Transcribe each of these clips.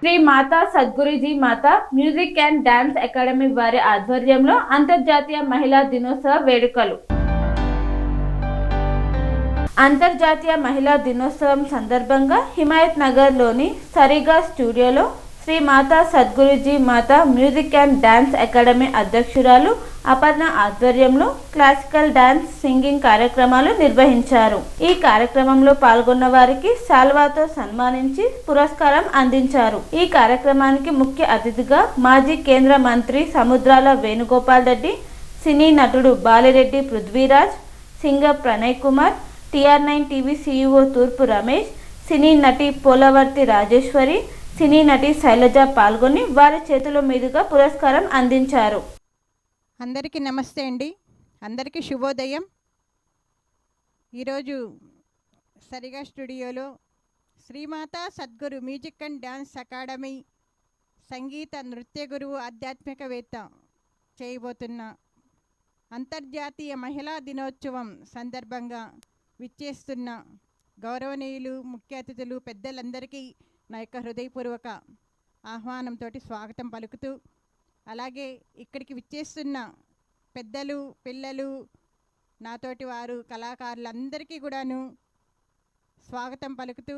Shri Mata Sadguruji Mata music and dance academy వారి ఆధ్వర్యంలో అంతర్జాతీయ మహిళా దినోత్సవ వేడుకలు. అంతర్జాతీయ మహిళా దినోత్సవం సందర్భంగా హిమాయత్ నగర్లోని సరిగా స్టూడియోలో Shri Mata Sadguruji Mata music and dance academy అధ్యక్షురాలు అపర్ణ ఆధ్వర్యంలో క్లాసికల్ డాన్స్, సింగింగ్ కార్యక్రమాలు నిర్వహించారు. ఈ కార్యక్రమంలో పాల్గొన్న వారికి శాల్వాతో సన్మానించి పురస్కారం అందించారు. ఈ కార్యక్రమానికి ముఖ్య అతిథిగా మాజీ కేంద్ర మంత్రి సముద్రాల వేణుగోపాల్ రెడ్డి, సినీ నటుడు Balireddy Prithviraj, singer Pranay Kumar, TR9 TV CEO తూర్పు రమేష్, సినీ నటి పోలవర్తి రాజేశ్వరి, సినీ నటి శైలజ పాల్గొని వారి చేతుల మీదుగా పురస్కారం అందించారు. అందరికీ నమస్తే అండి. అందరికీ శుభోదయం. ఈరోజు సరిగా స్టూడియోలో Shrimata Sadguru music and dance academy సంగీత నృత్య గురువు ఆధ్యాత్మికవేత్త చేయబోతున్న అంతర్జాతీయ మహిళా దినోత్సవం సందర్భంగా విచ్చేస్తున్న గౌరవనీయులు, ముఖ్య అతిథులు, పెద్దలందరికీ నా యొక్క హృదయపూర్వక ఆహ్వానంతో స్వాగతం పలుకుతూ, అలాగే ఇక్కడికి విచ్చేస్తున్న పెద్దలు, పిల్లలు, నాతోటి వారు, కళాకారులందరికీ కూడాను స్వాగతం పలుకుతూ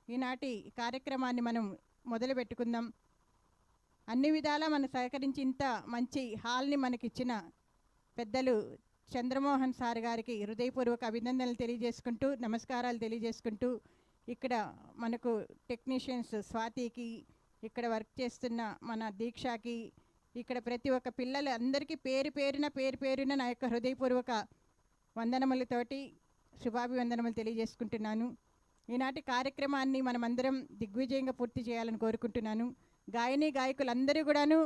ఈనాటి కార్యక్రమాన్ని మనం మొదలు పెట్టుకుందాం. అన్ని విధాలా మనం సహకరించి ఇంత మంచి హాల్ని మనకిచ్చిన పెద్దలు చంద్రమోహన్ సార్ గారికి హృదయపూర్వక అభినందనలు తెలియజేసుకుంటూ, నమస్కారాలు తెలియజేసుకుంటూ, ఇక్కడ మనకు టెక్నీషియన్స్ స్వాతికి, ఇక్కడ వర్క్ చేస్తున్న మన దీక్షకి, ఇక్కడ ప్రతి ఒక్క పిల్లలు అందరికీ పేరు పేరున నా యొక్క హృదయపూర్వక వందనములతోటి శుభాభివందనములు తెలియజేసుకుంటున్నాను. ఈనాటి కార్యక్రమాన్ని మనమందరం దిగ్విజయంగా పూర్తి చేయాలని కోరుకుంటున్నాను. గాయని గాయకులందరూ కూడాను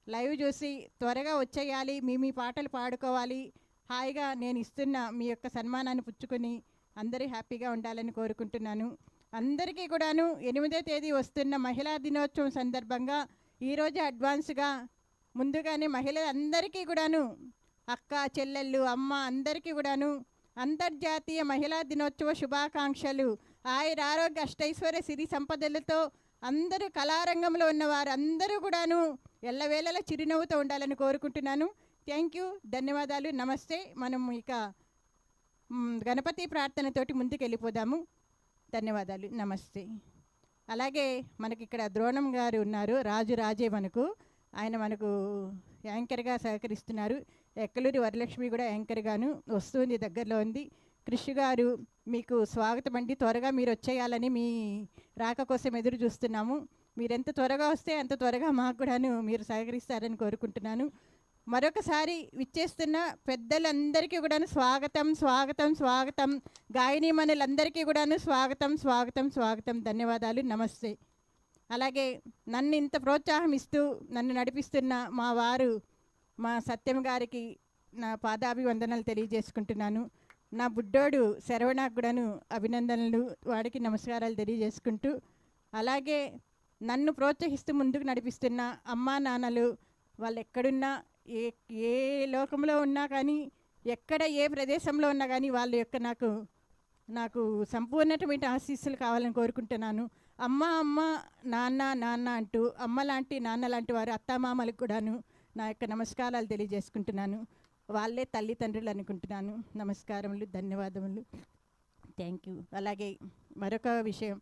లైవ్ చూసి త్వరగా వచ్చేయాలి, మీ పాటలు పాడుకోవాలి, హాయిగా నేను ఇస్తున్న మీ యొక్క సన్మానాన్ని పుచ్చుకొని అందరూ హ్యాపీగా ఉండాలని కోరుకుంటున్నాను. అందరికీ కూడాను 8వ తేదీ వస్తున్న మహిళా దినోత్సవం సందర్భంగా ఈరోజు అడ్వాన్స్గా ముందుగానే మహిళలందరికీ కూడాను, అక్క, చెల్లెళ్ళు, అమ్మ అందరికీ కూడాను అంతర్జాతీయ మహిళా దినోత్సవ శుభాకాంక్షలు. ఆయుర ఆరోగ్య అష్టైశ్వర్య సిరి సంపదలతో అందరూ కళారంగంలో ఉన్నవారు అందరూ కూడాను ఎల్లవేళలా చిరునవ్వుతో ఉండాలని కోరుకుంటున్నాను. థ్యాంక్ యూ, ధన్యవాదాలు, నమస్తే. మనం ఇక గణపతి ప్రార్థనతోటి ముందుకు వెళ్ళిపోదాము. ధన్యవాదాలు, నమస్తే. అలాగే మనకి ఇక్కడ ద్రోణం గారు ఉన్నారు, రాజే ఆయన మనకు యాంకర్గా సహకరిస్తున్నారు. ఎక్కలూరి వరలక్ష్మి కూడా యాంకర్గాను వస్తుంది, దగ్గరలో ఉంది. కృషి గారు మీకు స్వాగతం అండి. త్వరగా మీరు వచ్చేయాలని మీ రాక కోసం ఎదురు చూస్తున్నాము. మీరు ఎంత త్వరగా వస్తే అంత త్వరగా మాకు కూడాను మీరు సహకరిస్తారని కోరుకుంటున్నాను. మరొకసారి విచ్చేస్తున్న పెద్దలందరికీ కూడాను స్వాగతం స్వాగతం స్వాగతం. గాయనీమణులందరికీ కూడాను స్వాగతం స్వాగతం స్వాగతం. ధన్యవాదాలు, నమస్తే. అలాగే నన్ను ఇంత ప్రోత్సాహం ఇస్తూ నన్ను నడిపిస్తున్న మా వారు, మా సత్యం గారికి నా పాదాభివందనలు తెలియజేసుకుంటున్నాను. నా బుడ్డోడు శరవణకు కూడాను అభినందనలు, వాడికి నమస్కారాలు తెలియజేసుకుంటూ, అలాగే నన్ను ప్రోత్సహిస్తూ ముందుకు నడిపిస్తున్న అమ్మా నాన్నలు, వాళ్ళు ఎక్కడున్నా, ఏ లోకంలో ఉన్నా కానీ, ఎక్కడ ఏ ప్రదేశంలో ఉన్నా కానీ వాళ్ళ యొక్క నాకు సంపూర్ణమైన ఆశీస్సులు కావాలని కోరుకుంటున్నాను. అమ్మ అమ్మ, నాన్న నాన్న అంటూ అమ్మ లాంటి, నాన్న లాంటి వారు అత్తామామలకు కూడాను నా యొక్క నమస్కారాలు తెలియజేసుకుంటున్నాను. వాళ్ళే తల్లిదండ్రులు అనుకుంటున్నాను. నమస్కారములు, ధన్యవాదములు, థ్యాంక్ యూ. అలాగే మరొక విషయం,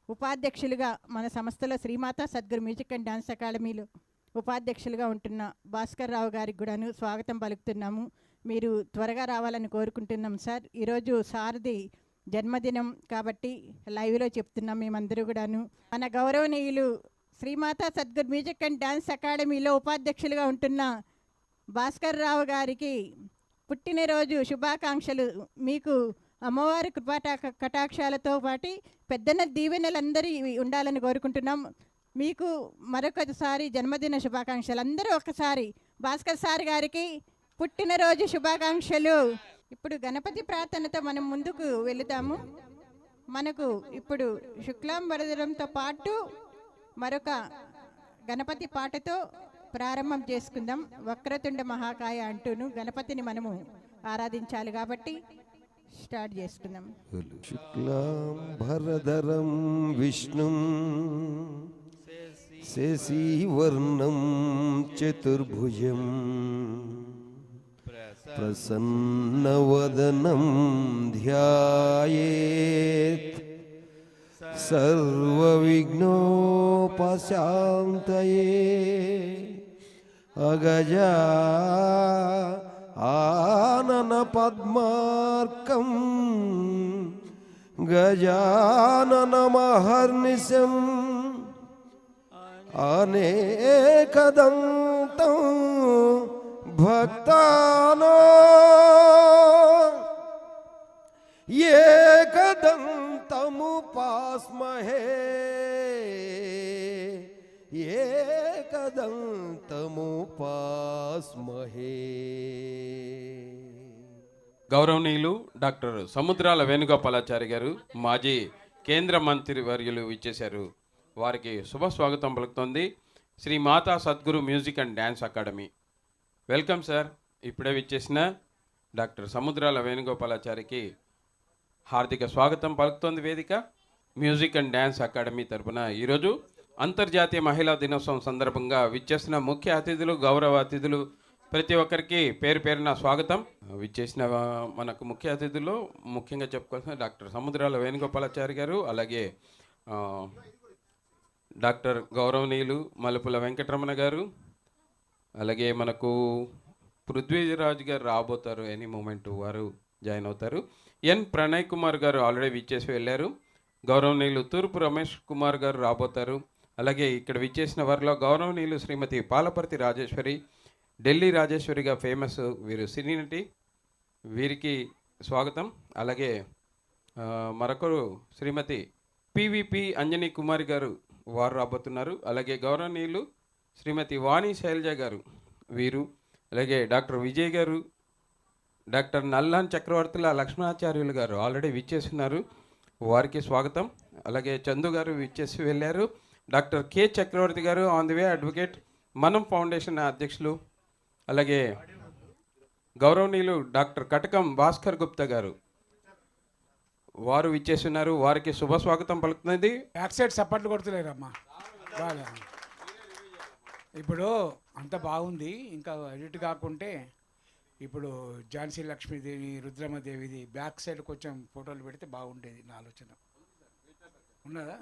ఉపాధ్యక్షులుగా మన సంస్థలో Shri Mata Sadguru music and dance అకాడమీలో ఉపాధ్యక్షులుగా ఉంటున్న భాస్కర్ రావు గారికి కూడాను స్వాగతం పలుకుతున్నాము. మీరు త్వరగా రావాలని కోరుకుంటున్నాం సార్. ఈరోజు సార్ది జన్మదినం కాబట్టి లైవ్లో చెప్తున్నాం మేమందరూ కూడాను. మన గౌరవనీయులు Shri Mata Sadguru music and dance అకాడమీలో ఉపాధ్యక్షులుగా ఉంటున్న భాస్కర్ రావు గారికి పుట్టినరోజు శుభాకాంక్షలు. మీకు అమ్మవారి కటాక్షాలతో పాటు పెద్దన దీవెనలందరూ ఉండాలని కోరుకుంటున్నాం. మీకు మరొకసారి జన్మదిన శుభాకాంక్షలు. అందరూ ఒకసారి భాస్కర్ సార్ గారికి పుట్టినరోజు శుభాకాంక్షలు. ఇప్పుడు గణపతి ప్రార్థనతో మనం ముందుకు వెళుతాము. మనకు ఇప్పుడు శుక్లాంబరధరంతో పాటు మరొక గణపతి పాటతో ప్రారంభం చేసుకుందాం. వక్రతుండ మహాకాయ అంటూను గణపతిని మనము ఆరాధించాలి కాబట్టి స్టార్ట్ చేసుకుందాం. శుక్లాంబరధరం విష్ణుం శశివర్ణం చతుర్భుజం ప్రసన్నవదనం ధ్యాయేత్ సర్వవిఘ్నోపశాంతయే అగజా ఆనన పద్మార్కం గజాననమహర్నిశం అనేకదంతం భక్తానాం ఏకదంతముపాస్మహే ఏకదంతముపాస్మహే. గౌరవనీయులు డాక్టర్ సముద్రాల వేణుగోపాలాచారి గారు మాజీ కేంద్ర మంత్రి వర్యులు ఇచ్చేశారు. వారికి శుభ స్వాగతం పలుకుతోంది Shri Mata Sadguru music and dance academy. Welcome sir. ఇప్పుడే విచ్చేసిన డాక్టర్ సముద్రాల వేణుగోపాలాచారికి హార్దిక స్వాగతం పలుకుతోంది వేదిక. మ్యూజిక్ అండ్ డ్యాన్స్ అకాడమీ తరపున ఈరోజు అంతర్జాతీయ మహిళా దినోత్సవం సందర్భంగా విచ్చేసిన ముఖ్య అతిథులు, గౌరవ అతిథులు ప్రతి ఒక్కరికి పేరు పేరున స్వాగతం. విచ్చేసిన మనకు ముఖ్య అతిథుల్లో ముఖ్యంగా చెప్పుకోవాల్సిన డాక్టర్ సముద్రాల వేణుగోపాలాచారి గారు, అలాగే డాక్టర్ గౌరవనీయులు మలుపుల వెంకటరమణ గారు, అలాగే మనకు పృథ్వీరాజ్ గారు రాబోతారు. ఎనీ మూమెంట్ వారు జాయిన్ అవుతారు. ఎన్ ప్రణయ్ కుమార్ గారు ఆల్రెడీ విచ్చేసి వెళ్ళారు. గౌరవనీయులు తూర్పు రమేష్ కుమార్ గారు రాబోతారు. అలాగే ఇక్కడ విచ్చేసిన వారిలో గౌరవనీయులు శ్రీమతి పాలపర్తి రాజేశ్వరి, ఢిల్లీ రాజేశ్వరిగా ఫేమస్, వీరు సినీ నటి, వీరికి స్వాగతం. అలాగే మరొకరు శ్రీమతి పివిపి అంజనీ కుమారి గారు, వారు రాబోతున్నారు. అలాగే గౌరవనీయులు శ్రీమతి వాణి శైలజ గారు, వీరు. అలాగే డాక్టర్ విజయ్ గారు, డాక్టర్ నల్లాన్ చక్రవర్తుల లక్ష్మణాచార్యులు గారు ఆల్రెడీ విచ్చేస్తున్నారు, వారికి స్వాగతం. అలాగే చందు గారు విచ్చేసి వెళ్ళారు. డాక్టర్ కె చక్రవర్తి గారు ఆన్ ది వే, అడ్వకేట్, మనం ఫౌండేషన్ అధ్యక్షులు. అలాగే గౌరవనీయులు డాక్టర్ కటకం భాస్కర్ గుప్తా గారు, వారు విచ్చేస్తున్నారు, వారికి శుభ స్వాగతం పలుకుతుంది. బ్యాక్ సైడ్ సపోర్ట్లు కొడుతున్నారమ్మా బాగా. ఇప్పుడు అంత బాగుంది, ఇంకా ఎడిట్ కాకుంటే ఇప్పుడు ఝాన్సీ లక్ష్మీదేవి, రుద్రమదేవిది బ్యాక్ సైడ్ కొంచెం ఫోటోలు పెడితే బాగుండేది నా ఆలోచన. ఉన్నదా?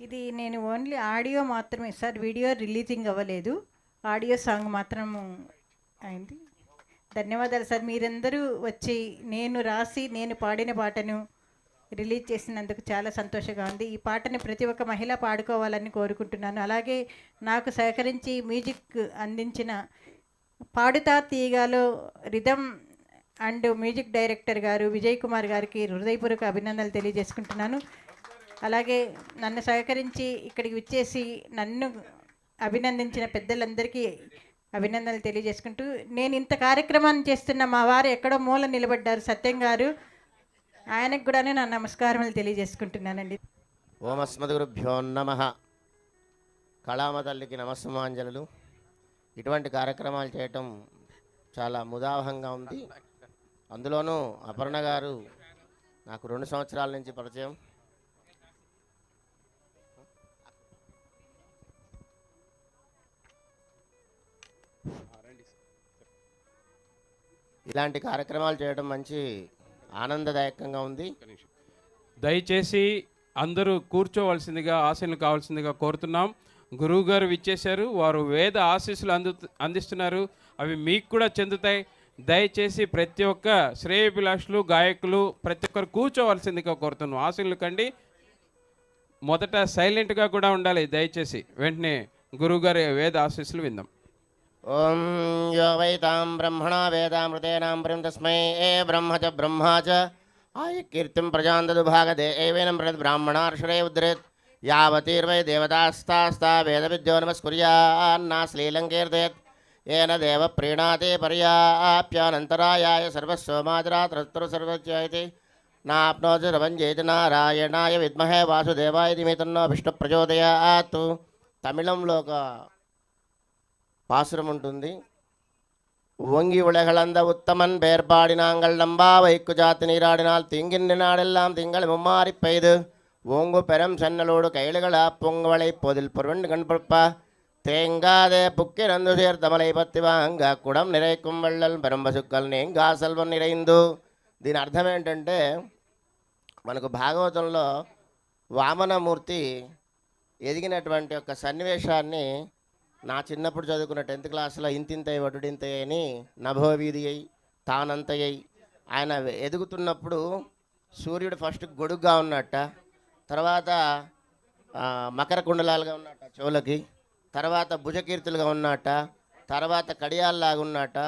ఇది నేను ఓన్లీ ఆడియో మాత్రమే సార్, వీడియో రిలీజింగ్ అవ్వలేదు, ఆడియో సాంగ్ మాత్రం అయింది. ధన్యవాదాలు సార్, మీరందరూ వచ్చి నేను రాసి నేను పాడిన పాటను రిలీజ్ చేసినందుకు చాలా సంతోషంగా ఉంది. ఈ పాటని ప్రతి ఒక్క మహిళ పాడుకోవాలని కోరుకుంటున్నాను. అలాగే నాకు సహకరించి మ్యూజిక్ అందించిన పాడుతా తీయగాలో రిథమ్ అండ్ మ్యూజిక్ డైరెక్టర్ గారు విజయ్ కుమార్ గారికి హృదయపూర్వక అభినందనలు తెలియజేసుకుంటున్నాను. అలాగే నన్ను సహకరించి ఇక్కడికి విచ్చేసి నన్ను అభినందించిన పెద్దలందరికీ అభినందనలు తెలియజేసుకుంటూ, నేను ఇంత కార్యక్రమాన్ని చేస్తున్న మా వారు ఎక్కడో మూల నిలబడ్డారు సత్యం గారు, ఆయనకు కూడా నా నమస్కారములు తెలియజేసుకుంటున్నానండి. ఓమస్మద్గురుభ్యో నమః. కళామ తల్లికి నమస్సుమాంజలు. ఇటువంటి కార్యక్రమాలు చేయటం చాలా ముదావహంగా ఉంది. అందులోనూ అపర్ణ గారు నాకు 2 సంవత్సరాల నుంచి పరిచయం. ఇలాంటి కార్యక్రమాలు చేయడం మంచి ఆనందదాయకంగా ఉంది. దయచేసి అందరూ కూర్చోవలసిందిగా, ఆశీనులు కావాల్సిందిగా కోరుతున్నాం. గురువు గారు విచ్చేశారు, వారు వేద ఆశీస్సులు అందిస్తున్నారు, అవి మీకు కూడా చెందుతాయి. దయచేసి ప్రతి ఒక్క శ్రేయోభిలాషులు, గాయకులు ప్రతి ఒక్కరు కూర్చోవలసిందిగా కోరుతున్నాం. ఆశీనులు కండి. మొదట సైలెంట్గా కూడా ఉండాలి దయచేసి. వెంటనే గురువు గారి వేద ఆశీస్సులు విందాం. ఓం యో వైతాం బ్రహ్మణా వేదామృతేనాం ప్రియం తస్మై బ్రహ్మ చ బ్రహ్మా చ ఆయకీర్తిం ప్రజాం దదుభాగదే ఏవేనం బ్రాహ్మణార్షడే ఉద్రేత్ యావతీర్వై దేవతాస్తాస్తా వేదవిద్యో నమస్కుర్యాన్నా శ్రీలంకీర్తేత్ ఏన దేవ ప్రీణాతే పర్యాప్యానంతరాయాయ సర్వస్వమాజరాత్రత్ర సర్వజ్యాయతే నాప్నోతి రవంజేతి నారాయణాయ విద్మహే వాసుదేవాయ ధీమహి విష్ణు ప్రచోదయాత్. తమిళంలో ఒక பாசுரம் ఉంటుంది. ஓங்கி உலகளந்த உத்தமன் பெயர்பாடினாங்கள் நம்பா வைக்கு ஜாத்து நீராடினால் தீங்கின் நாடெல்லாம் திங்கள் மும்மாறி பெய்து ஓங்கு பெரும் சென்னலோடு கையில்கள பொங்கவளை பொதில் பொருவன் கண்பொற்ப தேங்காதே புக்கி நந்து சேர் தமலை பத்தி వాంగ కుడం நிறைக்கும் వள்ளల్ పెరంబసుక్కల్ నేంగా సెల్వం నిరైందు. దీని అర్థం ఏంటంటే మనకు భాగవతంలో వామనమూర్తి ఎదిగినటువంటి ఒక సన్నివేశాన్ని నా చిన్నప్పుడు చదువుకున్న 10th క్లాస్లో ఇంతింతై వటుడింతై అని నభోవీధి అయి తానంతయ్యి ఆయన ఎదుగుతున్నప్పుడు సూర్యుడు ఫస్ట్ గొడుగ్గా ఉన్నట్ట, తర్వాత మకర కుండలాలుగా ఉన్నట్ట చెవులకి, తర్వాత భుజకీర్తులుగా ఉన్నట్ట, తర్వాత కడియాల్లాగా ఉన్నట్ట,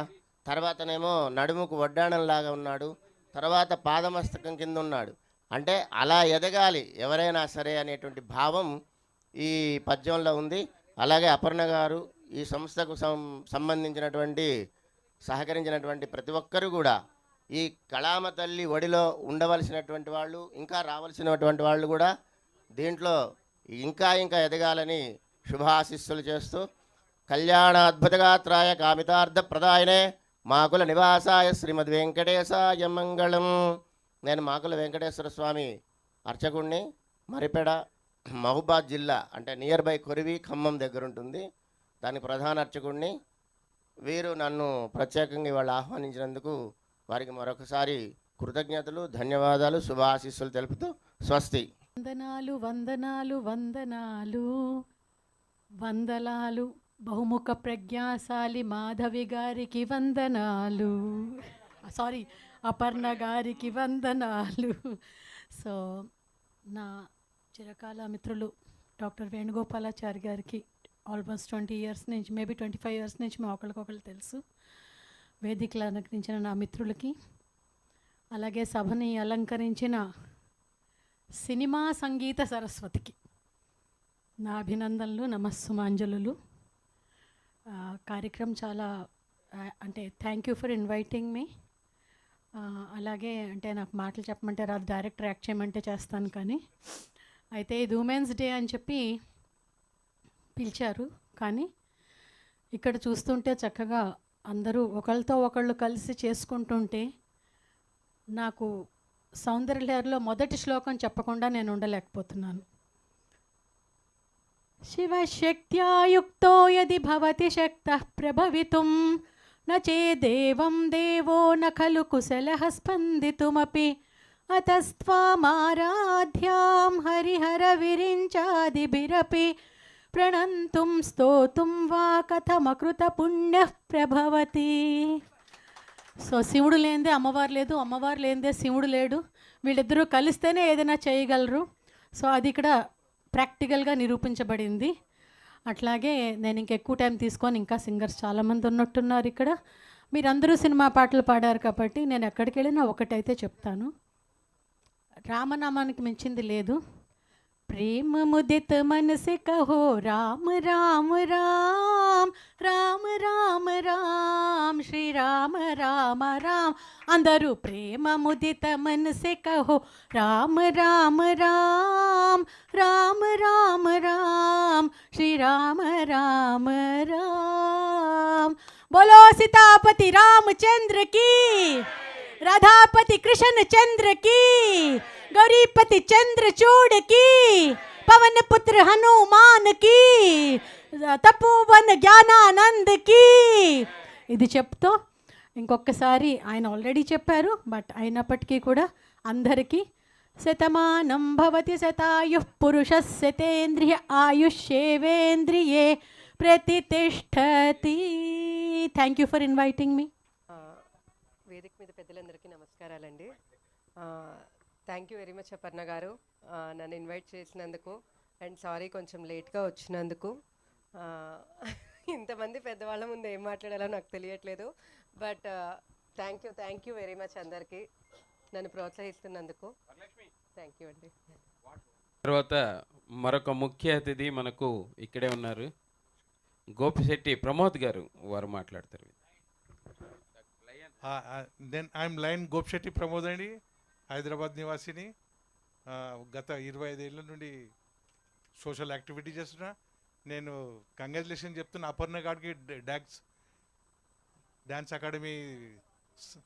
తర్వాతనేమో నడుముకు వడ్డాణంలాగా ఉన్నాడు, తర్వాత పాదమస్తకం కింద ఉన్నాడు. అంటే అలా ఎదగాలి ఎవరైనా సరే అనేటువంటి భావం ఈ పద్యంలో ఉంది. అలాగే అపర్ణ గారు ఈ సంస్థకు సంబంధించినటువంటి సహకరించినటువంటి ప్రతి ఒక్కరూ కూడా ఈ కళామ తల్లి ఒడిలో ఉండవలసినటువంటి వాళ్ళు, ఇంకా రావాల్సినటువంటి వాళ్ళు కూడా దీంట్లో ఇంకా ఇంకా ఎదగాలని శుభాశిస్సులు చేస్తూ కళ్యాణాద్భుతగాత్రాయ కామితార్థ ప్రదాయనే మాకుల నివాసాయ శ్రీమద్ వెంకటేశాయ మంగళం. నేను మాకుల వెంకటేశ్వర స్వామి అర్చకుణ్ణి, మరిపెడ మహబూబాద్ జిల్లా అంటే నియర్ బై కొరివి ఖమ్మం దగ్గర ఉంటుంది, దానికి ప్రధాన అర్చకుణ్ణి. వీరు నన్ను ప్రత్యేకంగా ఇవాళ ఆహ్వానించినందుకు వారికి మరొకసారి కృతజ్ఞతలు, ధన్యవాదాలు, శుభాశీస్సులు తెలుపుతూ స్వస్తి. వందనాలు వందనాలు వందనాలు వందనాలు బహుముఖ ప్రజ్ఞాశాలి మాధవి గారికి వందనాలు, సారీ అపర్ణ గారికి వందనాలు. సో నా చిరకాల మిత్రులు డాక్టర్ వేణుగోపాలాచారి గారికి ఆల్మోస్ట్ 20 years నుంచి, మేబీ 25 years నుంచి మా ఒకరికొకరు తెలుసు. వేదికలు అలంకరించిన నా మిత్రులకి, అలాగే సభని అలంకరించిన సినిమా సంగీత సరస్వతికి నా అభినందనలు, నమస్సుమాంజలు. కార్యక్రమం చాలా అంటే థ్యాంక్ యూ ఫర్ ఇన్వైటింగ్ మీ. అలాగే అంటే నాకు మాటలు చెప్పమంటే రాదు, డైరెక్ట్ యాక్ట్ చేయమంటే చేస్తాను. కానీ అయితే ఇది ఉమెన్స్ డే అని చెప్పి పిలిచారు, కానీ ఇక్కడ చూస్తుంటే చక్కగా అందరూ ఒకళ్ళతో ఒకళ్ళు కలిసి చేసుకుంటుంటే నాకు సౌందర్యలహరిలో మొదటి శ్లోకం చెప్పకుండా నేను ఉండలేకపోతున్నాను. శివశక్త్యాయుక్తో యది భవతి శక్తః ప్రభవితుం న చేదేవం దేవో న ఖలు కుశలః స్పందితుమపి అతస్త్వామారాధ్యాం హరిహర విరించాదిభిరపి ప్రణంతుం స్తోతుం వా కథమకృత పుణ్యః ప్రభవతి. సో శివుడు లేనిదే అమ్మవారు లేదు, అమ్మవారు లేనిదే శివుడు లేడు, వీళ్ళిద్దరూ కలిస్తేనే ఏదైనా చేయగలరు. సో అది ఇక్కడ ప్రాక్టికల్గా నిరూపించబడింది. అట్లాగే నేను ఇంకెక్కువ టైం తీసుకొని, ఇంకా సింగర్స్ చాలామంది ఉన్నట్టున్నారు ఇక్కడ, మీరందరూ సినిమా పాటలు పాడారు కాబట్టి నేను ఎక్కడికి వెళ్ళినా ఒకటైతే చెప్తాను, రామనామానికి మించింది లేదు. ప్రేమ ముదిత మనసే కహో రామ రామ రామ్ రామ రామ రామ్ శ్రీరామ రామ రామ్. అందరూ ప్రేమ ముదిత మనసే కహో రామ రామ రామ్ రామ రామ రామ్ శ్రీరామ రామ రామ్. बोलो सीतापति रामचंद्र की, राधापति कृष्ण चंद्र की, गौरीपति चंद्रचूड़ की, पवन पुत्र हनुमान की, तपोवन ज्ञानानंद की. ఇది చెప్తూ ఇంకొకసారి ఆయన ఆల్రెడీ చెప్పారు, బట్ అయినప్పటికీ కూడా అందరికీ శతమానం భవతి శతాయుః పురుషः శతేంద్రియ ఆయుష్యేవేంద్రియే ప్రతిష్టతి. Thank you for inviting me. వేదిక మీద పెద్దలందరికీ నమస్కారాలండి. Thank you very much Aparna గారు నన్ను ఇన్వైట్ చేసినందుకు, అండ్ సారీ కొంచెం లేట్గా వచ్చినందుకు. ఇంతమంది పెద్దవాళ్ళ ముందు ఏం మాట్లాడాలో నాకు తెలియట్లేదు, but thank you very much అందరికీ నన్ను ప్రోత్సహిస్తున్నందుకు. థ్యాంక్ యూ అండి. తర్వాత మరొక ముఖ్య అతిథి మనకు ఇక్కడే ఉన్నారు, గోపిశెట్టి ప్రమోద్ గారు, వారు మాట్లాడతారు. దెన్ ఐఎమ్ లైన్ గోపిశెట్టి ప్రమోద్ అండి, హైదరాబాద్ నివాసిని. గత 25 ఏళ్ళ నుండి సోషల్ యాక్టివిటీ చేస్తున్నా. నేను కంగ్రాచులేషన్ చెప్తున్నా అపర్ణ గారికి డ్యాన్స్ అకాడమీ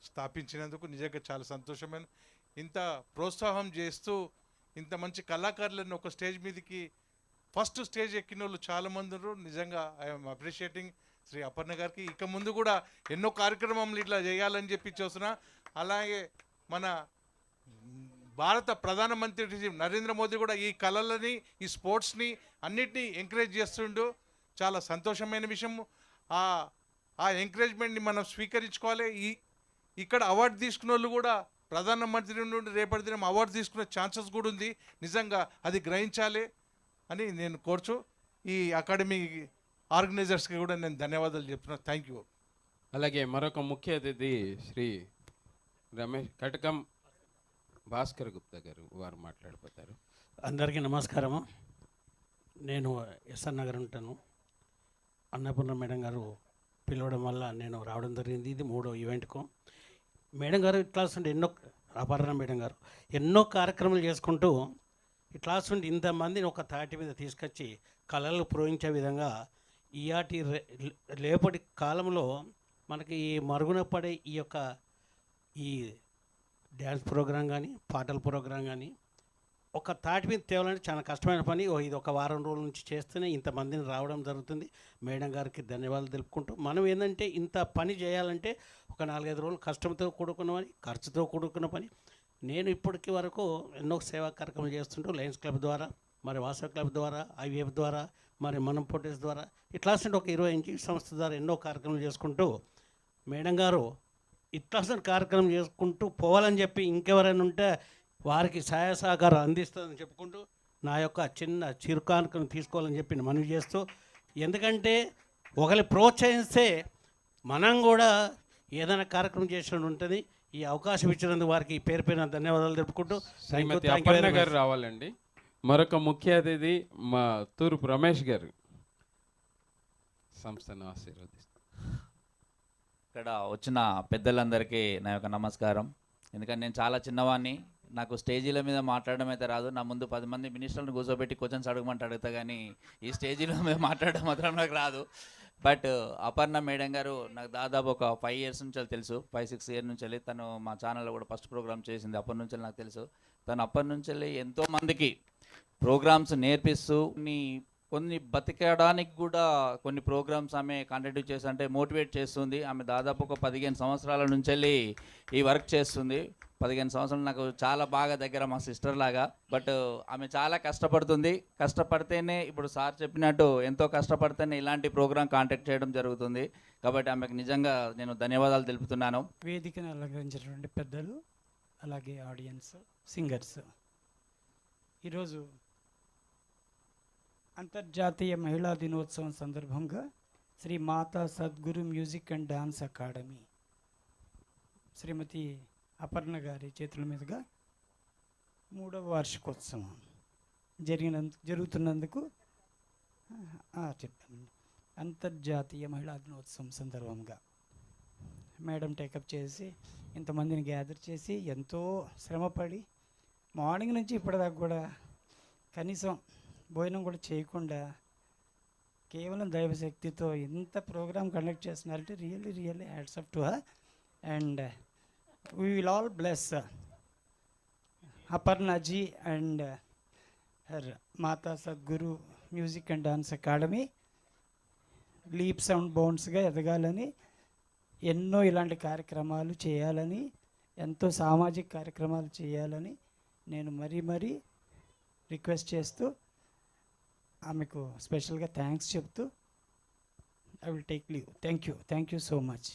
స్థాపించినందుకు నిజంగా చాలా సంతోషమైన. ఇంత ప్రోత్సాహం చేస్తూ ఇంత మంచి కళాకారులను ఒక స్టేజ్ మీదకి ఫస్ట్ స్టేజ్ ఎక్కిన వాళ్ళు చాలామంది ఉన్నారు. నిజంగా ఐఎమ్ అప్రిషియేటింగ్ శ్రీ అపర్ణ గారికి. ఇక ముందు కూడా ఎన్నో కార్యక్రమాలు ఇట్లా చేయాలని చెప్పి చూస్తున్నా. అలాగే మన భారత ప్రధానమంత్రి నరేంద్ర మోదీ కూడా ఈ కళలని, ఈ స్పోర్ట్స్ని అన్నిటినీ ఎంకరేజ్ చేస్తుండు. చాలా సంతోషమైన విషయం. ఆ ఎంకరేజ్మెంట్ని మనం స్వీకరించుకోవాలి. ఇక్కడ అవార్డు తీసుకున్న వాళ్ళు కూడా ప్రధానమంత్రి నుండి రేపటి దినం అవార్డు తీసుకునే ఛాన్సెస్ కూడా ఉంది. నిజంగా అది గ్రహించాలి అని నేను కోరుచు. ఈ అకాడమీ ఆర్గనైజర్స్కి కూడా నేను ధన్యవాదాలు చెప్తున్నాను. Thank you. అలాగే మరొక ముఖ్య అతిథి శ్రీ రమేష్ కటకం భాస్కర్ గుప్తా గారు, వారు మాట్లాడిపోతారు. అందరికీ నమస్కారము. నేను ఎస్ఆర్ నగర్ ఉంటాను. అన్నపూర్ణ మేడం గారు పిలవడం వల్ల నేను రావడం జరిగింది. ఇది 3వ ఈవెంట్కు. మేడం గారు క్లాస్ ఉండి అపర్ణ మేడం గారు ఎన్నో కార్యక్రమాలు చేసుకుంటూ ఈ క్లాస్ నుండి ఇంతమందిని ఒక తాటి మీద తీసుకొచ్చి కళలు ప్రోయించే విధంగా ఈయాటి రేపటి కాలంలో మనకి ఈ మరుగున పడే ఈ డ్యాన్స్ ప్రోగ్రాం కానీ పాటల ప్రోగ్రాం కానీ ఒక తాటి మీద తేవాలంటే చాలా కష్టమైన పని. ఇది ఒక వారం రోజుల నుంచి చేస్తేనే ఇంతమందిని రావడం జరుగుతుంది. మేడం గారికి ధన్యవాదాలు తెలుపుకుంటూ, మనం ఏంటంటే ఇంత పని చేయాలంటే ఒక 4-5 రోజులు కష్టంతో కూడుకున్న పని, ఖర్చుతో కూడుకున్న పని. నేను ఇప్పటికి వరకు ఎన్నో సేవా కార్యక్రమాలు చేస్తుంటూ లయన్స్ క్లబ్ ద్వారా, మరి వాసవ్ క్లబ్ ద్వారా, ఐవీఎఫ్ ద్వారా, మరి మనం పోటీస్ ద్వారా ఇట్లా ఒక 20 NGO సంస్థ ద్వారా ఎన్నో కార్యక్రమాలు చేసుకుంటూ మేడం గారు ఇట్లా కార్యక్రమం చేసుకుంటూ పోవాలని చెప్పి ఇంకెవరైనా ఉంటే వారికి సహాయ సహకారం అందిస్తుందని చెప్పుకుంటూ నా యొక్క చిన్న చిరుకానుకను తీసుకోవాలని చెప్పి మనవి చేస్తూ, ఎందుకంటే ఒకరి ప్రోత్సహిస్తే మనం కూడా ఏదైనా కార్యక్రమం చేసినట్టు ఉంటుంది. ఈ అవకాశం ఇచ్చినందుకు వారికి పేరు పేరున ధన్యవాదాలు తెలుపుకుంటూ శ్రీమతి అపర్ణ గారు రావాలండి. మరొక ముఖ్య అతిథి మా తూర్పు రమేష్ గారు సంస్థను ఆశీర్వదిస్తారు. ఇక్కడ వచ్చిన పెద్దలందరికీ నా యొక్క నమస్కారం. ఎందుకంటే నేను చాలా చిన్నవాడిని, నాకు స్టేజీల మీద మాట్లాడడం అయితే రాదు. నా ముందు 10 మంది మినిస్టర్లను కూర్చోబెట్టి క్వశ్చన్స్ అడగమంటే అడుగుతా, కానీ ఈ స్టేజీలో మీద మాట్లాడడం మాత్రం నాకు రాదు. బట్ అపర్ణ మేడం గారు నాకు దాదాపు ఒక 5 years నుంచి తెలుసు, 5-6 years నుంచి వెళ్ళి తను మా ఛానల్లో కూడా ఫస్ట్ ప్రోగ్రామ్ చేసింది. అప్పటి నుంచి నాకు తెలుసు. తను అప్పటి నుంచి వెళ్ళి ఎంతోమందికి ప్రోగ్రామ్స్ నేర్పిస్తూ కొన్ని బతికడానికి కూడా కొన్ని ప్రోగ్రామ్స్ ఆమె కండక్ట్ చేసి అంటే మోటివేట్ చేస్తుంది. ఆమె దాదాపు ఒక 15 సంవత్సరాల నుంచి వెళ్ళి ఈ వర్క్ చేస్తుంది. 15 సంవత్సరాలు నాకు చాలా బాగా దగ్గర, మా సిస్టర్ లాగా. బట్ ఆమె చాలా కష్టపడుతుంది. కష్టపడితేనే ఇప్పుడు సార్ చెప్పినట్టు ఎంతో కష్టపడితేనే ఇలాంటి ప్రోగ్రామ్ కాంటాక్ట్ చేయడం జరుగుతుంది. కాబట్టి ఆమెకు నిజంగా నేను ధన్యవాదాలు తెలుపుతున్నాను. వేదికను అలంకరించినటువంటి పెద్దలు, అలాగే ఆడియన్స్, సింగర్స్, ఈరోజు అంతర్జాతీయ మహిళా దినోత్సవం సందర్భంగా Shri Mata Sadguru music and dance academy Shrimati Aparna గారి చేతుల మీదుగా 3వ వార్షికోత్సవం జరుగుతున్నందుకు చెప్పాను. అంతర్జాతీయ మహిళా దినోత్సవం సందర్భంగా మేడం టేకప్ చేసి ఇంతమందిని గ్యాదర్ చేసి ఎంతో శ్రమపడి మార్నింగ్ నుంచి ఇప్పటిదాకా కూడా కనీసం భోజనం కూడా చేయకుండా కేవలం దైవశక్తితో ఇంత ప్రోగ్రామ్ కండక్ట్ చేస్తున్నారంటే really hats off to her. And we will all bless Aparnaji and her Mata Sadguru music and dance academy leaps and బౌండ్స్గా ఎదగాలని, ఎన్నో ఇలాంటి కార్యక్రమాలు చేయాలని, ఎంతో సామాజిక కార్యక్రమాలు చేయాలని నేను మరీ రిక్వెస్ట్ చేస్తూ ఆమెకు స్పెషల్గా థ్యాంక్స్ చెప్తూ I will take leave. Thank you so much.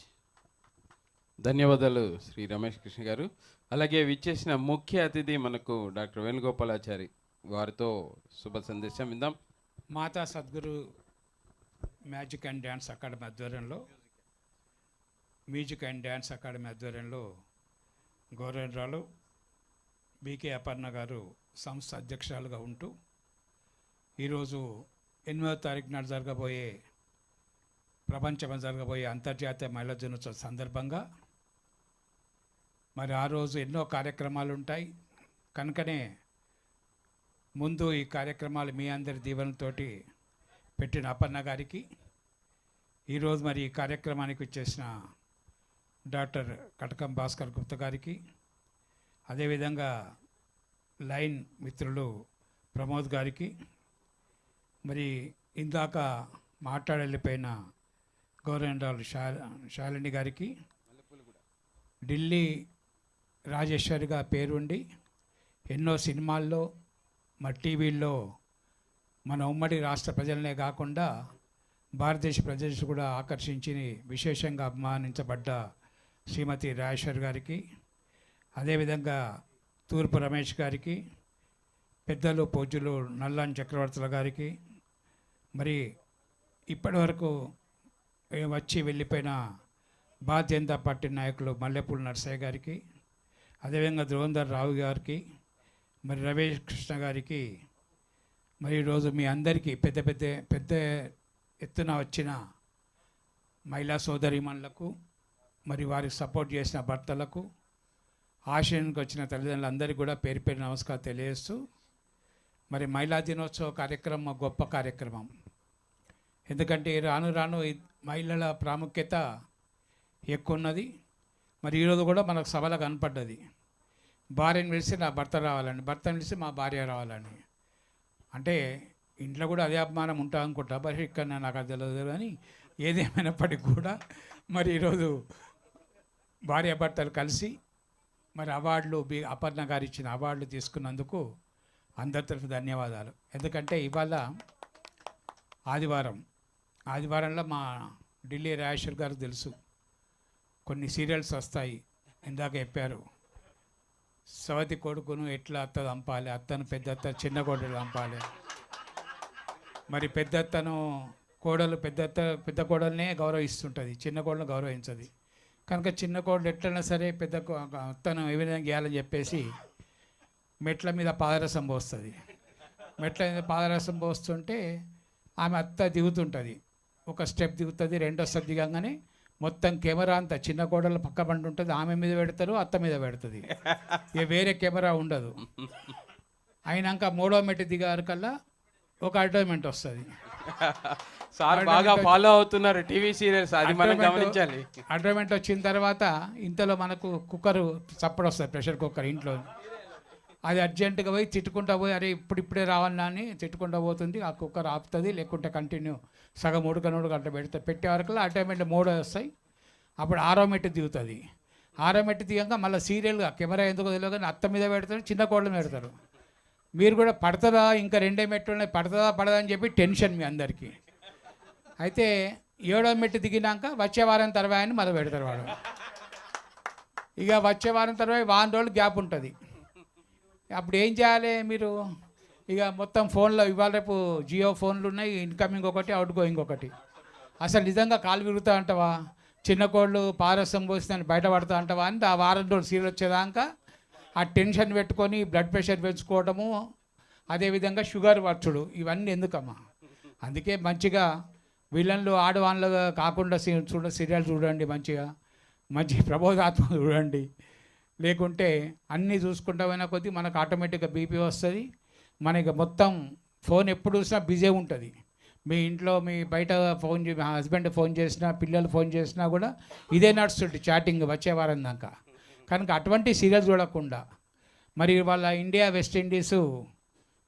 ధన్యవాదాలు శ్రీ రమేష్ కృష్ణ గారు. అలాగే విచ్చేసిన ముఖ్య అతిథి మనకు డాక్టర్ వేణుగోపాలాచారి, వారితో శుభ సందేశం విందాం. Mata Sadguru music and dance academy ఆధ్వర్యంలో గౌరవరాలు బీకే అపర్ణ గారు సంస్థ అధ్యక్షురాలుగా ఉంటూ ఈరోజు 8వ తారీఖు నాడు ప్రపంచంలో జరగబోయే అంతర్జాతీయ మహిళా దినోత్సవం సందర్భంగా మరి ఆ రోజు ఎన్నో కార్యక్రమాలు ఉంటాయి. కనుకనే ముందు ఈ కార్యక్రమాలు మీ అందరి దీవెనతోటి పెట్టిన అపర్ణ గారికి, ఈరోజు మరి ఈ కార్యక్రమానికి వచ్చేసిన డాక్టర్ కటకం భాస్కర్ గుప్తా గారికి, అదేవిధంగా లైన్ మిత్రులు ప్రమోద్ గారికి, మరి ఇందాక మాట్లాడలేకపోయిన గౌరవనీయురాలు శాలిని గారికి, ఢిల్లీ రాజేశ్వరిగా పేరుండి ఎన్నో సినిమాల్లో మరి టీవీల్లో మన ఉమ్మడి రాష్ట్ర ప్రజలనే కాకుండా భారతదేశ ప్రజలు కూడా ఆకర్షించి విశేషంగా అభిమానించబడ్డ శ్రీమతి రాజేశ్వరి గారికి, అదేవిధంగా తూర్పు రమేష్ గారికి, పెద్దలు పూజ్యులు నల్లాన్ చక్రవర్తుల గారికి, మరి ఇప్పటివరకు వచ్చి వెళ్ళిపోయిన భారతీయ జనతా పార్టీ నాయకులు మల్లెపూడి నరసయ్య గారికి, అదేవిధంగా ధృవంధర్ రావు గారికి, మరి రమేష్ కృష్ణ గారికి, మరి ఈరోజు మీ అందరికీ పెద్ద ఎత్తున వచ్చిన మహిళా సోదరీమణులకు, మరి వారికి సపోర్ట్ చేసిన భర్తలకు, ఆశయానికి వచ్చిన తల్లిదండ్రులందరికీ కూడా పేరు పేరు నమస్కారం తెలియజేస్తూ, మరి మహిళా దినోత్సవ కార్యక్రమం గొప్ప కార్యక్రమం. ఎందుకంటే రాను రాను మహిళల ప్రాముఖ్యత ఎక్కువ ఉన్నది. మరి ఈరోజు కూడా మనకు సభలో కనపడ్డది, భార్యను పిలిచి నా భర్త రావాలని, భర్తను పిలిచి మా భార్య రావాలని. అంటే ఇంట్లో కూడా అదే అభిమానం ఉంటా అనుకుంటా, మరి ఇక్కడ నాకు అది తెలియదు. కానీ ఏదేమైనప్పటికీ కూడా మరి ఈరోజు భార్యాభర్తలు కలిసి మరి అవార్డులు అపర్ణ గారు ఇచ్చిన అవార్డులు తీసుకున్నందుకు అందరి తరఫు ధన్యవాదాలు. ఎందుకంటే ఇవాళ ఆదివారంలో మా ఢిల్లీ రాజేశ్వర్ గారు తెలుసు, కొన్ని సీరియల్స్ వస్తాయి. ఇందాక చెప్పారు, సవతి కొడుకును ఎట్లా అత్త చంపాలి, అత్తను పెద్దత్త చిన్న కోడలు చంపాలి. మరి పెద్దత్తను కోడలు పెద్ద కోడలనే గౌరవిస్తుంటుంది, చిన్న కోడలను గౌరవించదు. కనుక చిన్న కోడలు ఎట్లైనా సరే పెద్ద అత్తను ఏ విధంగా గేయాలని చెప్పేసి మెట్ల మీద పాదరసం పోస్తుంది. మెట్ల మీద పాదరసం పోస్తుంటే ఆమె అత్త దిగుతుంటుంది, ఒక స్టెప్ దిగుతుంది, రెండో స్టెప్ దిగంగానే మొత్తం కెమెరా అంతా చిన్న కోడలు పక్క బండి ఉంటుంది, ఆమె మీద పెడతారు, అత్త మీద పెడుతుంది. ఇక వేరే కెమెరా ఉండదు. అయినాక మూడో మెట్టు దిగారు కల్లా ఒక అడ్వర్టైజ్మెంట్ వస్తుంది. సార్ బాగా ఫాలో అవుతున్నారు టీవీ సీరియల్స్, అది మనం గమనించాలి. అడ్వర్టైజ్మెంట్ వచ్చిన తర్వాత ఇంతలో మనకు కుక్కరు చప్పుడు వస్తుంది, ప్రెషర్ కుక్కర్ ఇంట్లో. అది అర్జెంటుగా పోయి తిట్టుకుంటా పోయి, అరే ఇప్పుడే రావాలన్నా అని తిట్టుకుంటా పోతుంది. ఆ కుక్కర్ ఆపుతుంది, లేకుంటే కంటిన్యూ సగం ఉడక పెట్టే వరకు అడ్వర్టైజ్మెంట్ మూడో వస్తాయి. అప్పుడు ఆరో మెట్టు దిగుతుంది. ఆరో మెట్టు దిగాక మళ్ళీ సీరియల్గా కెమెరా ఎందుకు తెలియదు కానీ అత్త మీద పెడతారు, చిన్న కోళ్ళ పెడతారు. మీరు కూడా పడుతుందా, ఇంకా రెండే మెట్లు ఉన్నాయి, పడదా అని చెప్పి టెన్షన్ మీ అందరికీ. అయితే ఏడో మెట్టు దిగినాక వచ్చే వారం తర్వాత అని మొదలు పెడతారు వాడు. ఇక వచ్చే వారం తర్వాత వారం రోజులు గ్యాప్ ఉంటుంది. అప్పుడు ఏం చేయాలి మీరు? ఇక మొత్తం ఫోన్లో ఇవాళ రేపు జియో ఫోన్లు ఉన్నాయి, ఇన్కమింగ్ ఒకటి అవుట్ గోయింగ్ ఒకటి. అసలు నిజంగా కాలు విరుగుతా అంటావా, చిన్న కోళ్ళు పారసం పోసిందని బయటపడతా అంటావా అని ఆ వారం రోజులు సీరియల్ వచ్చేదాకా ఆ టెన్షన్ పెట్టుకొని బ్లడ్ ప్రెషర్ పెంచుకోవడము, అదేవిధంగా షుగర్ వచ్చుడు, ఇవన్నీ ఎందుకమ్మా? అందుకే మంచిగా విలన్లు ఆడవాళ్ళగా కాకుండా సీరియల్ చూడండి, మంచి ప్రబోధాత్మ చూడండి. లేకుంటే అన్నీ చూసుకుంటా పోయినా కొద్దీ మనకు ఆటోమేటిక్గా బీపీ వస్తుంది. మనకి మొత్తం ఫోన్ ఎప్పుడు చూసినా బిజీ ఉంటుంది. మీ ఇంట్లో మీ బయట ఫోన్ మీ హస్బెండ్ ఫోన్ చేసినా, పిల్లలు ఫోన్ చేసినా కూడా ఇదే నడుస్తుంది చాటింగ్ వచ్చే వారం దాకా. కనుక అటువంటి సీరియల్ చూడకుండా, మరి వాళ్ళ ఇండియా వెస్ట్ ఇండీసు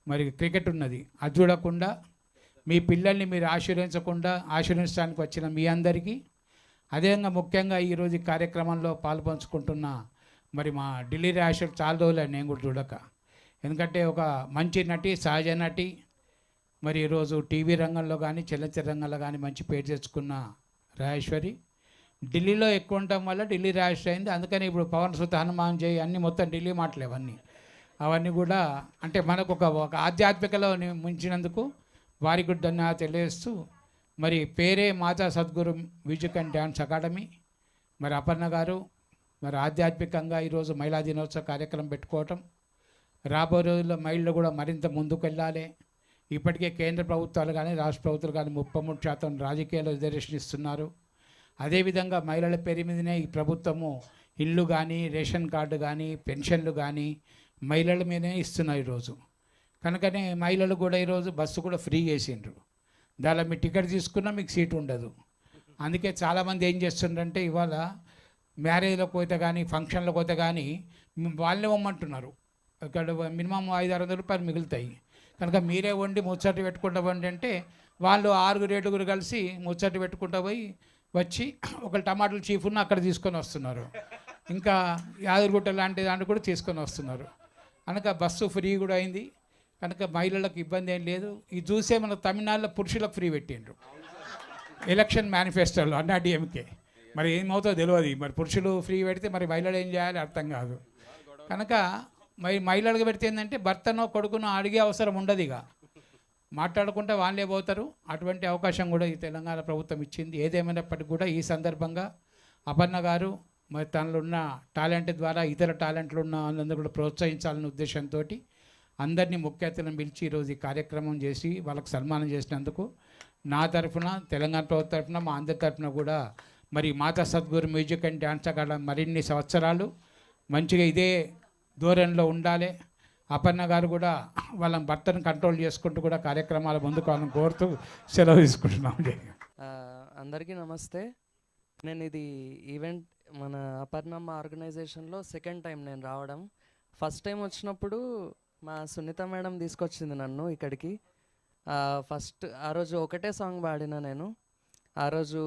మరి క్రికెట్ ఉన్నది, అది చూడకుండా మీ పిల్లల్ని మీరు ఆశీర్వదించడానికి వచ్చిన మీ అందరికీ, అదేవిధంగా ముఖ్యంగా ఈరోజు కార్యక్రమంలో పాల్పంచుకుంటున్న మరి మా ఢిల్లీ రాజేశ్వర్ చాలా రోజులు నేను కూడా చూడక. ఎందుకంటే ఒక మంచి నటి, సహజ నటి, మరి ఈరోజు టీవీ రంగంలో కానీ చలనచిత్ర రంగంలో కానీ మంచి పేరు తెచ్చుకున్న రాజేశ్వరి ఢిల్లీలో ఎక్కువ ఉండటం వల్ల ఢిల్లీ రాజేశ్వరి అయింది. అందుకని ఇప్పుడు పవన్ సుత హనుమాన్ జై అన్నీ మొత్తం ఢిల్లీ మాటలు అవన్నీ కూడా అంటే మనకు ఒక ఆధ్యాత్మికలో ముంచినందుకు వారికి కూడా ధన్యవాదాలు తెలియజేస్తూ, మరి పేరే Mata Sadguru music and dance academy, మరి అపర్ణ గారు మరి ఆధ్యాత్మికంగా ఈరోజు మహిళా దినోత్సవ కార్యక్రమం పెట్టుకోవటం, రాబోయే రోజుల్లో మహిళలు కూడా మరింత ముందుకు వెళ్ళాలి. ఇప్పటికే కేంద్ర ప్రభుత్వాలు కానీ రాష్ట్ర ప్రభుత్వాలు కానీ 33% రాజకీయాల్లో రిజర్వేషన్ ఇస్తున్నారు. అదేవిధంగా మహిళల పేరు మీదనే ఈ ప్రభుత్వము ఇల్లు కానీ, రేషన్ కార్డు కానీ, పెన్షన్లు కానీ మహిళల మీదనే ఇస్తున్నారు ఈరోజు. కనుకనే మహిళలు కూడా ఈరోజు బస్సు కూడా ఫ్రీ చేసిండ్రు. దానిలో మీ టికెట్ తీసుకున్నా మీకు సీటు ఉండదు. అందుకే చాలామంది ఏం చేస్తుండ్రంటే ఇవాళ మ్యారేజ్లోకి పోతే కానీ, ఫంక్షన్లోకి పోతే కానీ వాళ్ళే ఇవ్వమంటున్నారు. అక్కడ మినిమం 500-600 రూపాయలు మిగులుతాయి. కనుక మీరే వండి ముచ్చట పెట్టుకుంటా వండి అంటే వాళ్ళు 6-7 కలిసి ముచ్చట పెట్టుకుంటా పోయి వచ్చి ఒక టమాటాలు చీఫ్ను అక్కడ తీసుకొని వస్తున్నారు. ఇంకా యాదగిరిగుట్ట లాంటి దాంట్లో కూడా తీసుకొని వస్తున్నారు. కనుక బస్సు ఫ్రీ కూడా అయింది. కనుక మహిళలకు ఇబ్బంది ఏం లేదు. ఇది చూసే మన తమిళనాడులో పురుషులకు ఫ్రీ పెట్టిండ్రు ఎలక్షన్ మేనిఫెస్టోలో అన్నా డిఎంకే. మరి ఏమవుతుందో తెలియదు. మరి పురుషులు ఫ్రీ పెడితే మరి మహిళలు ఏం చేయాలి అర్థం కాదు. కనుక మరి మహిళలకు పెడితే ఏంటంటే భర్తనో కొడుకునో అడిగే అవసరం ఉండదు. ఇక మాట్లాడుకుంటే వాళ్ళే పోతారు. అటువంటి అవకాశం కూడా ఈ తెలంగాణ ప్రభుత్వం ఇచ్చింది. ఏదేమైనప్పటికీ కూడా ఈ సందర్భంగా అపర్ణ గారు మరి తనలో ఉన్న టాలెంట్ ద్వారా ఇతర టాలెంట్లు ఉన్న వాళ్ళందరూ కూడా ప్రోత్సహించాలనే ఉద్దేశంతో అందరినీ ముఖ్య అతిథులను పిలిచి ఈరోజు ఈ కార్యక్రమం చేసి వాళ్ళకు సన్మానం చేసినందుకు నా తరఫున, తెలంగాణ ప్రభుత్వం తరఫున, మా అందరి తరఫున కూడా మరి Mata Sadguru music and dance academy మరిన్ని సంవత్సరాలు మంచిగా ఇదే ధోరణిలో ఉండాలి. అపర్ణ గారు కూడా వాళ్ళ భర్తను కంట్రోల్ చేసుకుంటూ కూడా కార్యక్రమాలు ముందుకు వాళ్ళని కోరుతూ సెలవు తీసుకుంటున్నాం. అందరికీ నమస్తే. నేను ఇది ఈవెంట్ మన అపర్ణమ్మ ఆర్గనైజేషన్లో సెకండ్ టైం నేను రావడం. ఫస్ట్ టైం వచ్చినప్పుడు మా సునీత మేడం తీసుకొచ్చింది నన్ను ఇక్కడికి. ఫస్ట్ ఆ రోజు ఒకటే సాంగ్ పాడినా నేను. ఆ రోజు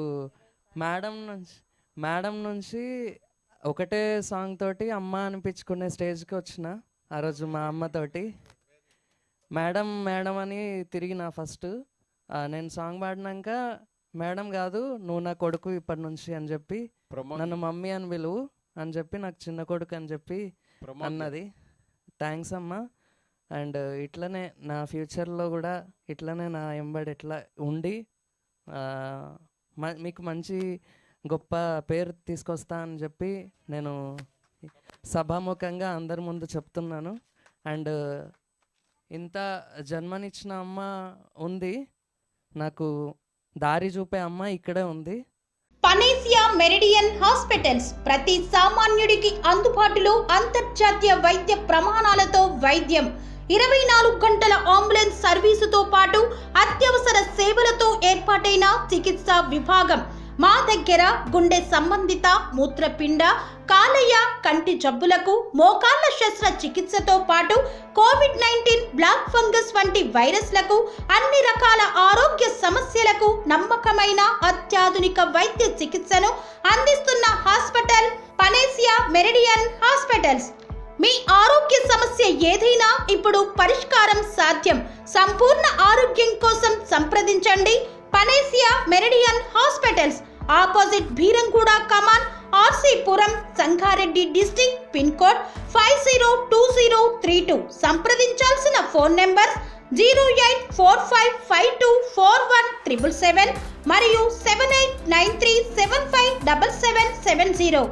మేడం నుంచి ఒకటే సాంగ్ తోటి అమ్మ అనిపించుకునే స్టేజ్కి వచ్చిన. ఆ రోజు మా అమ్మతోటి మేడం మేడం అని తిరిగిన. ఫస్ట్ నేను సాంగ్ పాడినాక మేడం కాదు నువ్వు నా కొడుకు ఇప్పటి నుంచి అని చెప్పి నన్ను మమ్మీ అని పిలువు అని చెప్పి నాకు చిన్న కొడుకు అని చెప్పి అన్నది. థ్యాంక్స్ అమ్మా. అండ్ ఇట్లనే నా ఫ్యూచర్లో కూడా ఇట్లనే నా ఎంబడి ఇట్లా ఉండి మీకు మంచి గొప్ప పేరు తీసుకొస్తా అని చెప్పి నేను సభాముఖంగా అందరి ముందు చెప్తున్నాను. అండ్ ఇంత జన్మనిచ్చిన అమ్మ ఉంది, నాకు దారి చూపే అమ్మ ఇక్కడే ఉంది. పనేసియా మెరిడియన్ హాస్పిటల్స్ ప్రతి సామాన్యుడికి అందుబాటులో అంతర్జాతీయ వైద్య ప్రమాణాలతో వైద్యం, 24 గంటల అంబులెన్స్ సర్వీసుతో పాటు అత్యవసర సేవలతో ఏర్పాటైన చికిత్సా విభాగం. మా దగ్గర గుండె సంబంధిత, మూత్రపిండ, కాలేయ, కంటి జబ్బులకు, మోకాళ్ల శస్త్ర చికిత్సతో పాటు కోవిడ్-19, బ్లాక్ ఫంగస్ వంటి వైరస్లకు, అన్ని రకాల ఆరోగ్య సమస్యలకు నమ్మకమైన అత్యాధునిక వైద్య చికిత్సను అందిస్తున్న హాస్పిటల్ పనేసియా మెరిడియన్ హాస్పిటల్స్. మీ ఆరోగ్య సమస్య ఏదైనా ఇప్పుడు పరిష్కారం సాధ్యం. సంపూర్ణ ఆరోగ్యం కోసం సంప్రదించండి Panacea Meridian hospitals. Opposite Beeramguda కమాన్, RC Puram, Sangareddy district. Pin code 502032. సంప్రదించాల్సిన ఫోన్ నెంబర్ 0845524177 మరియు 7893757770.